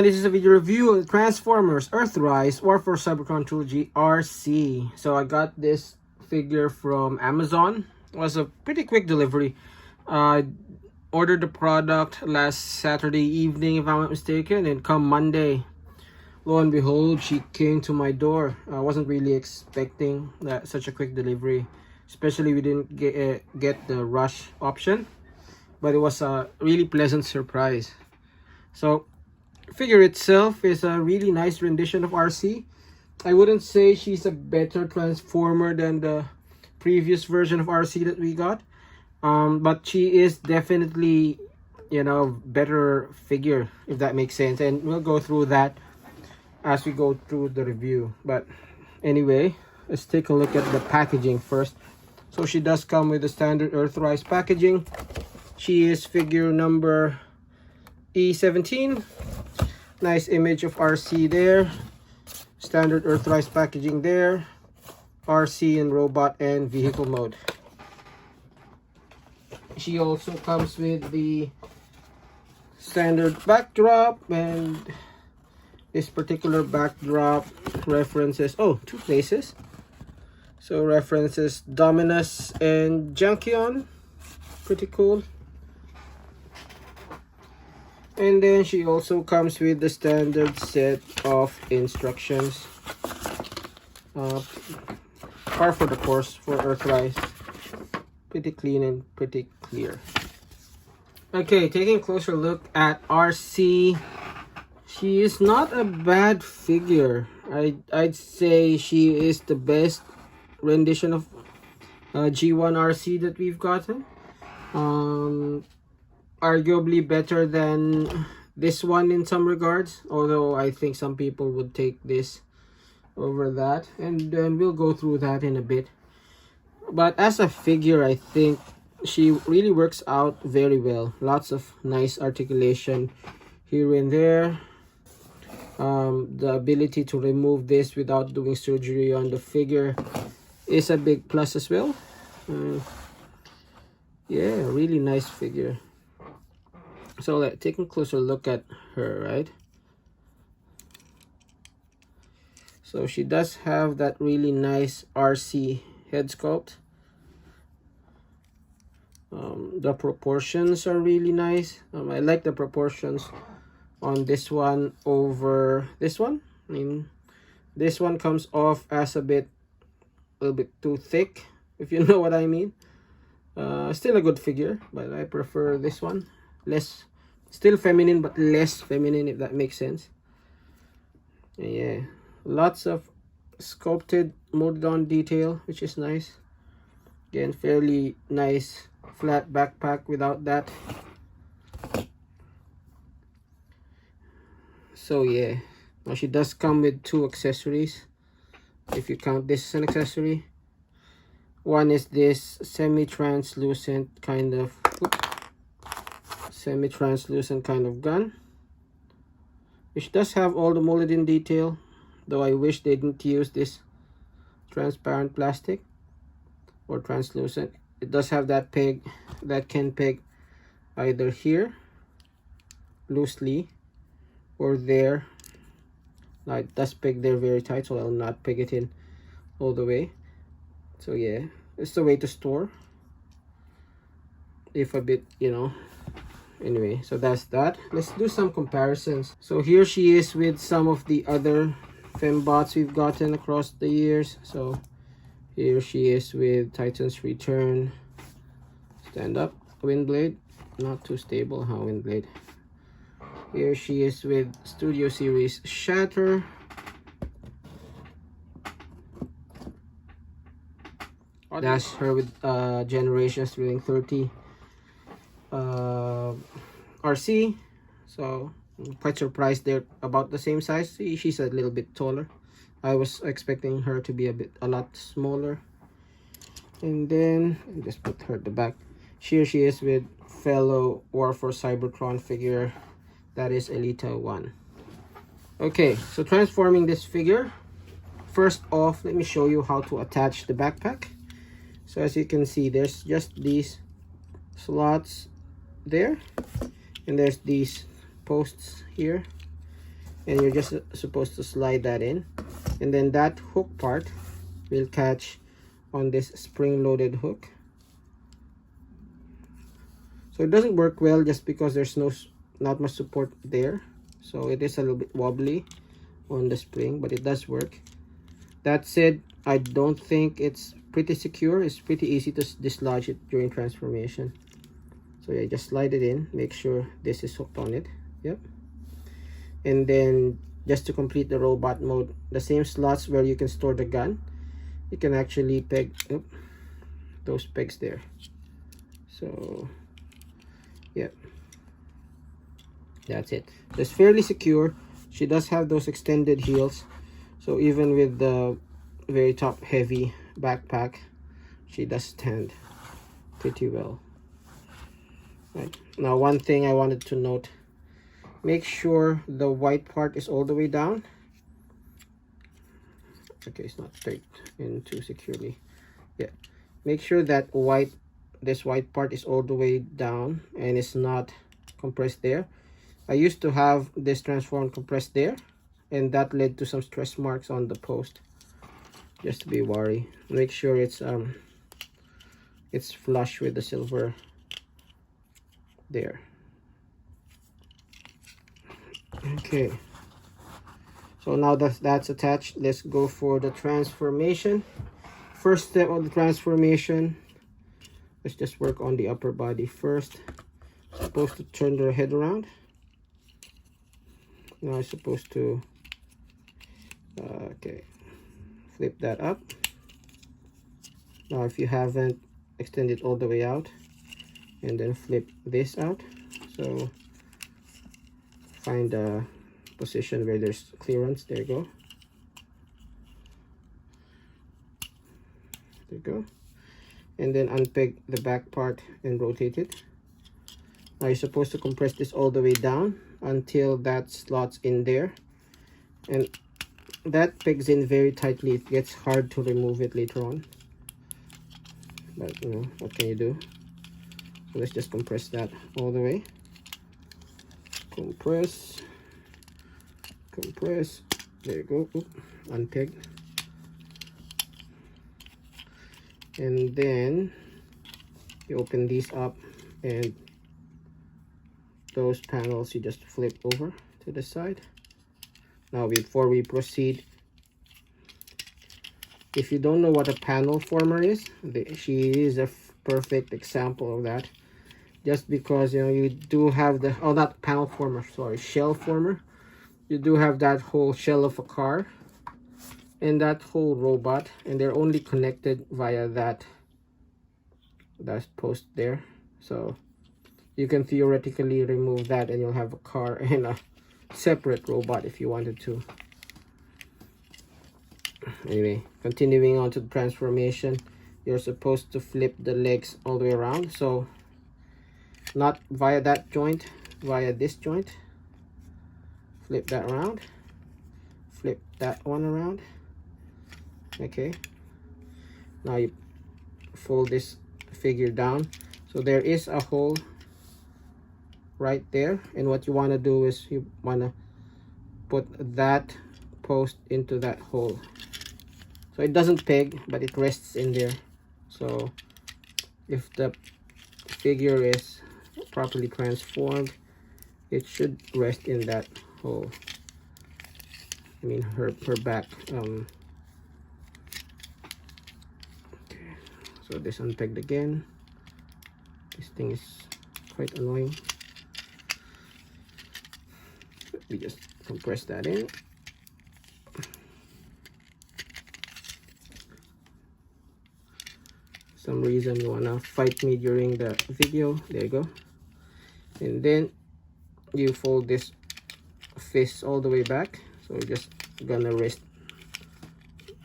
And this is a video review of Transformers Earthrise Warfare Cybertron Trilogy Arcee. So I got this figure from Amazon. It was a pretty quick delivery. I ordered the product last Saturday evening, if I'm not mistaken, and come Monday, lo and behold, she came to my door. I wasn't really expecting that such a quick delivery, especially we didn't get the rush option, but it was a really pleasant surprise. So figure itself is a really nice rendition of Arcee. I wouldn't say she's a better transformer than the previous version of Arcee that we got, but she is definitely, you know, better figure, if that makes sense, and we'll go through that as we go through the review. But anyway, let's take a look at the packaging first. So she does come with the standard Earthrise packaging. She is figure number E17. Nice image of Arcee there. Standard Earthrise packaging there. Arcee in robot and vehicle mode. She also comes with the standard backdrop, and this particular backdrop references two places. So references Dominus and Junkion. Pretty cool. And then she also comes with the standard set of instructions. Par for the course for Earthrise. Pretty clean and pretty clear. Okay, taking a closer look at Arcee. She is not a bad figure. I'd say she is the best rendition of G1 Arcee that we've gotten. Arguably better than this one in some regards, although I think some people would take this over that, and then we'll go through that in a bit. But as a figure, I think she really works out very well. Lots of nice articulation here and there. The ability to remove this without doing surgery on the figure is a big plus as well. Yeah, really nice figure. So let's take a closer look at her, right? So she does have that really nice Arcee head sculpt. The proportions are really nice. I like the proportions on this one over this one. I mean, this one comes off as a little bit too thick, if you know what I mean. Still a good figure, but I prefer this one. Less, still feminine, but less feminine, if that makes sense. Yeah, lots of sculpted, molded on detail, which is nice. Again, fairly nice flat backpack without that. So yeah, now she does come with two accessories, if you count this as an accessory. One is this semi-translucent kind of gun, which does have all the molded in detail, though I wish they didn't use this transparent plastic or translucent. It does have that peg that can peg either here loosely or there. Now it does peg there very tight, so I'll not peg it in all the way. So yeah, it's the way to store, if a bit, you know. Anyway, so that's that. Let's do some comparisons. So here she is with some of the other fembots we've gotten across the years. So here she is with Titan's Return. Stand up, Windblade. Not too stable, huh, Windblade. Here she is with Studio Series Shatter. That's her with Generations Thrilling 30 Arcee. So I'm quite surprised they're about the same size. See, she's a little bit taller. I was expecting her to be a lot smaller. And then just put her at the back. Here she is with fellow Warfare Cybertron figure, that is Elita 1. Okay, so transforming this figure, first off, let me show you how to attach the backpack. So as you can see, there's just these slots there, and there's these posts here. and you're just supposed to slide that in, and then that hook part will catch on this spring-loaded hook. So it doesn't work well just because there's not much support there, so it is a little bit wobbly on the spring, but it does work. That said, I don't think it's pretty secure. It's pretty easy to dislodge it during transformation. So yeah, just slide it in, make sure this is hooked on it. Yep. And then just to complete the robot mode, the same slots where you can store the gun, you can actually peg those pegs there. So yeah, that's it. So it's fairly secure. She does have those extended heels, so even with the very top heavy backpack, she does stand pretty well. Right. Now, one thing I wanted to note, make sure the white part is all the way down. Okay, it's not taped in too securely. Yeah, make sure that this white part is all the way down and it's not compressed there. I used to have this transform compressed there, and that led to some stress marks on the post. Just to be wary, make sure it's flush with the silver there. Okay, so now that's attached, let's go for the transformation. First step of the transformation, let's just work on the upper body first. Supposed to turn the head around. Now I'm supposed to okay, flip that up. Now if you haven't, extend it all the way out and then flip this out. So find a position where there's clearance. There you go. There you go. And then unpeg the back part and rotate it. Now you're supposed to compress this all the way down until that slots in there, and that pegs in very tightly. It gets hard to remove it later on, but you know, what can you do? So let's just compress that all the way. Compress, compress. There you go. Oop, unpeg. And then you open these up, and those panels you just flip over to the side. Now before we proceed, if you don't know what a panel former is, she is a perfect example of that. Just because, you know, you do have the, oh, not panel former, sorry, shell former. You do have that whole shell of a car and that whole robot, and they're only connected via that post there. So you can theoretically remove that and you'll have a car and a separate robot if you wanted to. Anyway, continuing on to the transformation, you're supposed to flip the legs all the way around. So not via that joint, via this joint. Flip that around, flip that one around. Okay, now you fold this figure down, so there is a hole right there, and what you want to do is you want to put that post into that hole, so it doesn't peg but it rests in there. So if the figure is properly transformed, it should rest in that hole. I mean her back. Okay, so this unpegged again. This thing is quite annoying. We just compress that in. Some reason you wanna fight me during the video. There you go. And then you fold this fist all the way back. So we're just gonna rest.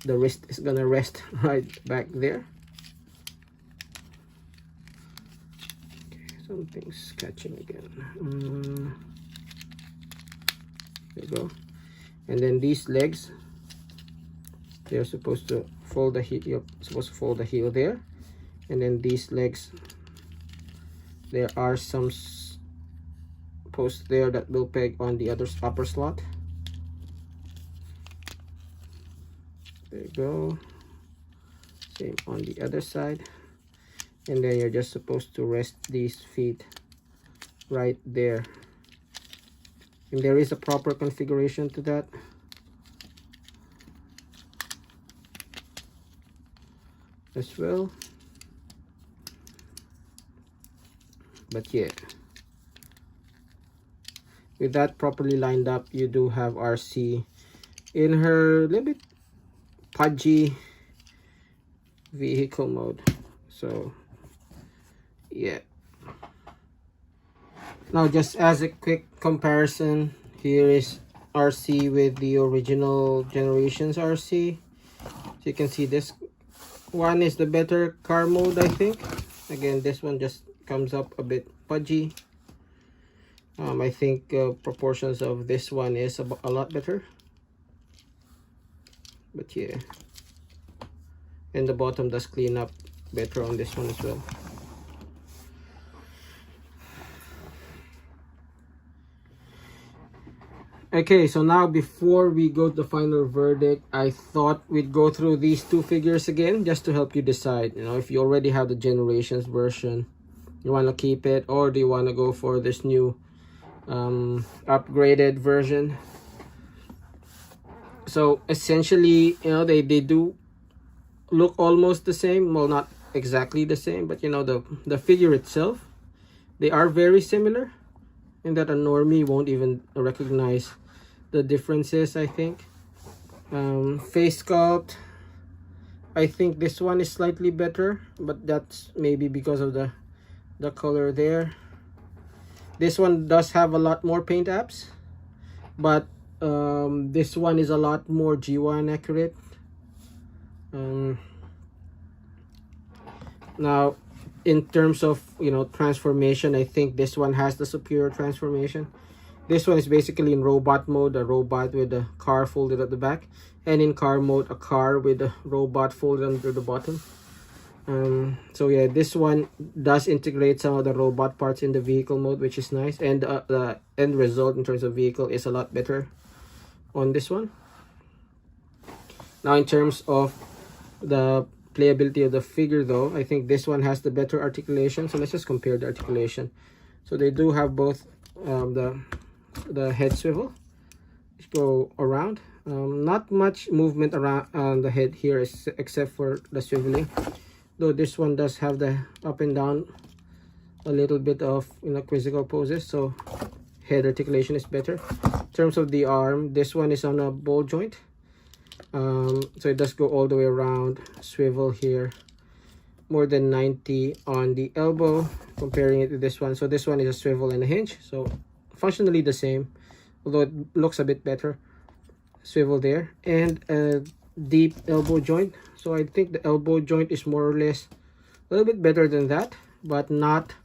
The wrist is gonna rest right back there. Okay, something's catching again. There you go. And then these legs, they're supposed to fold the heel. You're supposed to fold the heel there. And then these legs, there are some posts there that will peg on the other upper slot. There you go. Same on the other side. And then you're just supposed to rest these feet right there. And there is a proper configuration to that. As well. But yeah, with that properly lined up, you do have Arcee in her little bit pudgy vehicle mode. So yeah, now just as a quick comparison, here is Arcee with the original generations Arcee. So you can see this one is the better car mode, I think. Again, this one just comes up a bit pudgy. I think proportions of this one is a lot better. But yeah, and the bottom does clean up better on this one as well. Okay, so now before we go to the final verdict, I thought we'd go through these two figures again just to help you decide, you know, if you already have the generations version, you want to keep it, or do you want to go for this new upgraded version. So essentially, you know, they do look almost the same. Well, not exactly the same, but you know, the figure itself, they are very similar in that a normie won't even recognize the differences, I think. Face sculpt, I think this one is slightly better, but that's maybe because of the color there. This one does have a lot more paint apps, but this one is a lot more G1 accurate. Now in terms of, you know, transformation, I think this one has the superior transformation. This one is basically in robot mode, a robot with a car folded at the back, and in car mode, a car with a robot folded under the bottom. So yeah, this one does integrate some of the robot parts in the vehicle mode, which is nice, and the end result in terms of vehicle is a lot better on this one. Now in terms of the playability of the figure though, I think this one has the better articulation. So let's just compare the articulation. So they do have both the head swivel, which go around. Not much movement around on the head here except for the swiveling, though this one does have the up and down a little bit of, you know, quizzical poses, so head articulation is better. In terms of the arm, this one is on a ball joint, so it does go all the way around, swivel here, more than 90 on the elbow, comparing it to this one. So this one is a swivel and a hinge, so functionally the same, although it looks a bit better. Swivel there, and a deep elbow joint. So I think the elbow joint is more or less a little bit better than that, but not,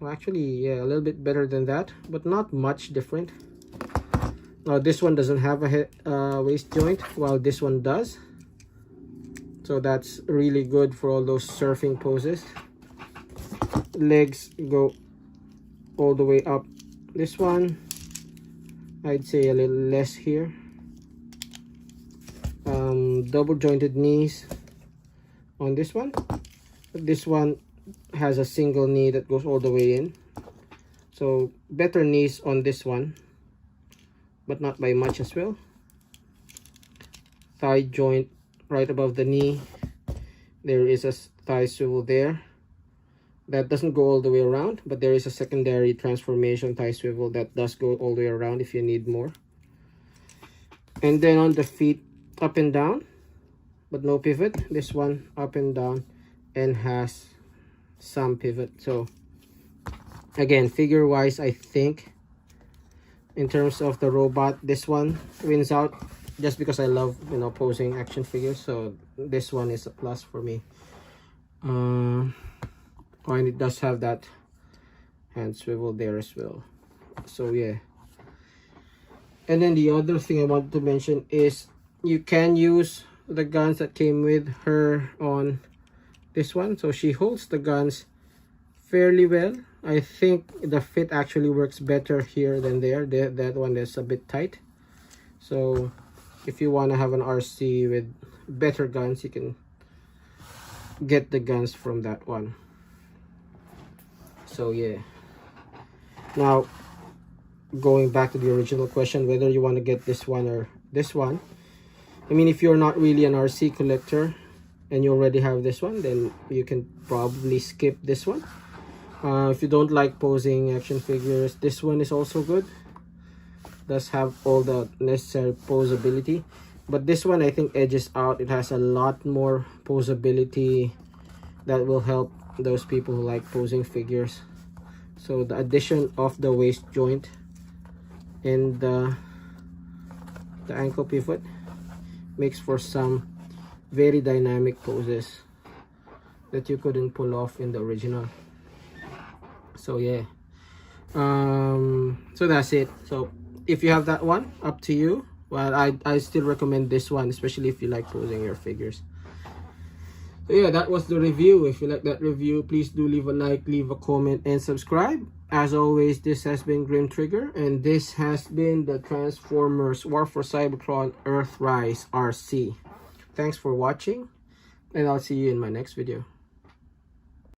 well, actually, yeah, a little bit better than that, but not much different. Now this one doesn't have a waist joint, while this one does. So that's really good for all those surfing poses. Legs go all the way up. This one, I'd say a little less here. Double jointed knees on this one. This one has a single knee that goes all the way in. So better knees on this one, but not by much as well. Thigh joint right above the knee. There is a thigh swivel there. That doesn't go all the way around, but there is a secondary transformation thigh swivel that does go all the way around if you need more. And then on the feet, up and down, but no pivot. This one up and down and has some pivot. So again, figure wise, I think in terms of the robot, this one wins out, just because I love, you know, posing action figures. So this one is a plus for me. And it does have that hand swivel there as well. So yeah. And then the other thing I want to mention is you can use the guns that came with her on this one. So she holds the guns fairly well. I think the fit actually works better here than there. That one is a bit tight. So if you want to have an RC with better guns, you can get the guns from that one. So yeah, now going back to the original question, whether you want to get this one or this one. I mean, if you're not really an RC collector and you already have this one, then you can probably skip this one. If you don't like posing action figures, this one is also good. Does have all the necessary posability, but this one I think edges out. It has a lot more posability that will help those people who like posing figures. So the addition of the waist joint and the ankle pivot makes for some very dynamic poses that you couldn't pull off in the original. So yeah, so that's it. So if you have that one, up to you. Well, I still recommend this one, especially if you like posing your figures. So yeah, that was the review. If you like that review, please do leave a like, leave a comment, and subscribe. As always, this has been Grimtrigger, and this has been the Transformers War for Cybertron Earthrise Arcee. Thanks for watching, and I'll see you in my next video.